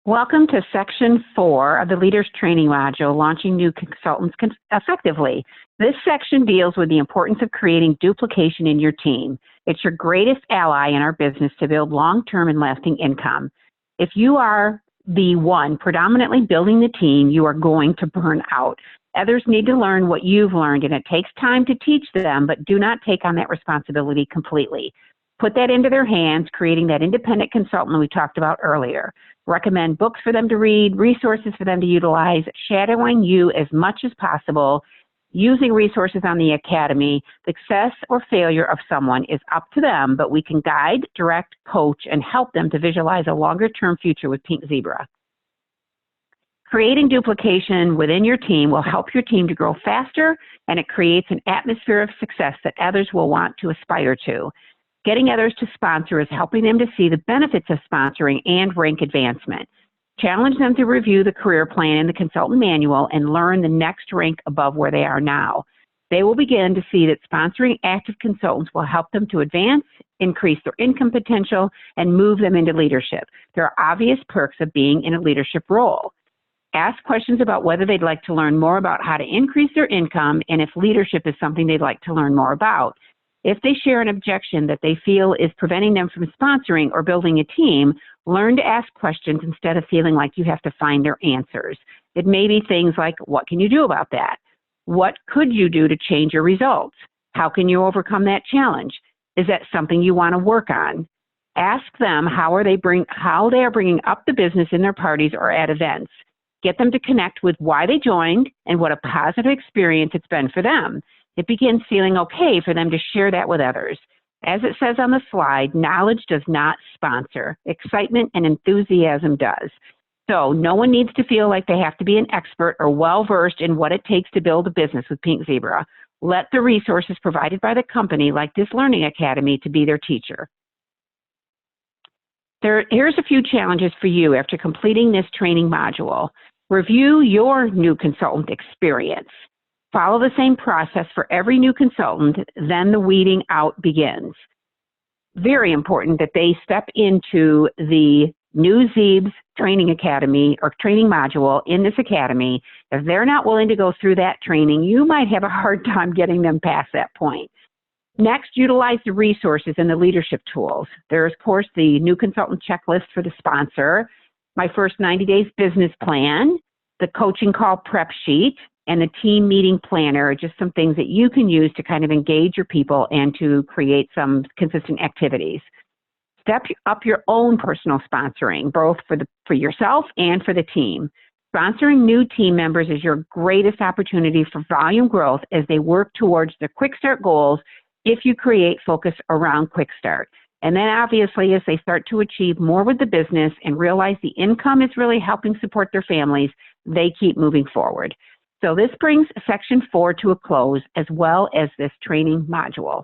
Welcome to Section 4 of the Leaders Training Module, Launching New Consultants Effectively. This section deals with the importance of creating duplication in your team. It's your greatest ally in our business to build long-term and lasting income. If you are the one predominantly building the team, you are going to burn out. Others need to learn what you've learned, and it takes time to teach them, but do not take on that responsibility completely. Put that into their hands, creating that independent consultant we talked about earlier. Recommend books for them to read, resources for them to utilize, shadowing you as much as possible, using resources on the Academy. Success or failure of someone is up to them, but we can guide, direct, coach, and help them to visualize a longer-term future with Pink Zebra. Creating duplication within your team will help your team to grow faster, and it creates an atmosphere of success that others will want to aspire to. Getting others to sponsor is helping them to see the benefits of sponsoring and rank advancement. Challenge them to review the career plan in the consultant manual and learn the next rank above where they are now. They will begin to see that sponsoring active consultants will help them to advance, increase their income potential, and move them into leadership. There are obvious perks of being in a leadership role. Ask questions about whether they'd like to learn more about how to increase their income and if leadership is something they'd like to learn more about. If they share an objection that they feel is preventing them from sponsoring or building a team, learn to ask questions instead of feeling like you have to find their answers. It may be things like, what can you do about that? What could you do to change your results? How can you overcome that challenge? Is that something you want to work on? Ask them how they are bringing up the business in their parties or at events. Get them to connect with why they joined and what a positive experience it's been for them. It begins feeling okay for them to share that with others. As it says on the slide, knowledge does not sponsor. Excitement and enthusiasm does. So no one needs to feel like they have to be an expert or well-versed in what it takes to build a business with Pink Zebra. Let the resources provided by the company, like this Learning Academy, to be their teacher. Here's a few challenges for you after completing this training module. Review your new consultant experience. Follow the same process for every new consultant, then the weeding out begins. Very important that they step into the new Zeb's Training Academy or training module in this academy. If they're not willing to go through that training, you might have a hard time getting them past that point. Next, utilize the resources and the leadership tools. There's, of course, the new consultant checklist for the sponsor, my first 90 days business plan, the coaching call prep sheet, and the team meeting planner are just some things that you can use to kind of engage your people and to create some consistent activities. Step up your own personal sponsoring, both for yourself and for the team. Sponsoring new team members is your greatest opportunity for volume growth as they work towards their quick start goals if you create focus around quick start. And then obviously as they start to achieve more with the business and realize the income is really helping support their families, they keep moving forward. So this brings Section 4 to a close, as well as this training module.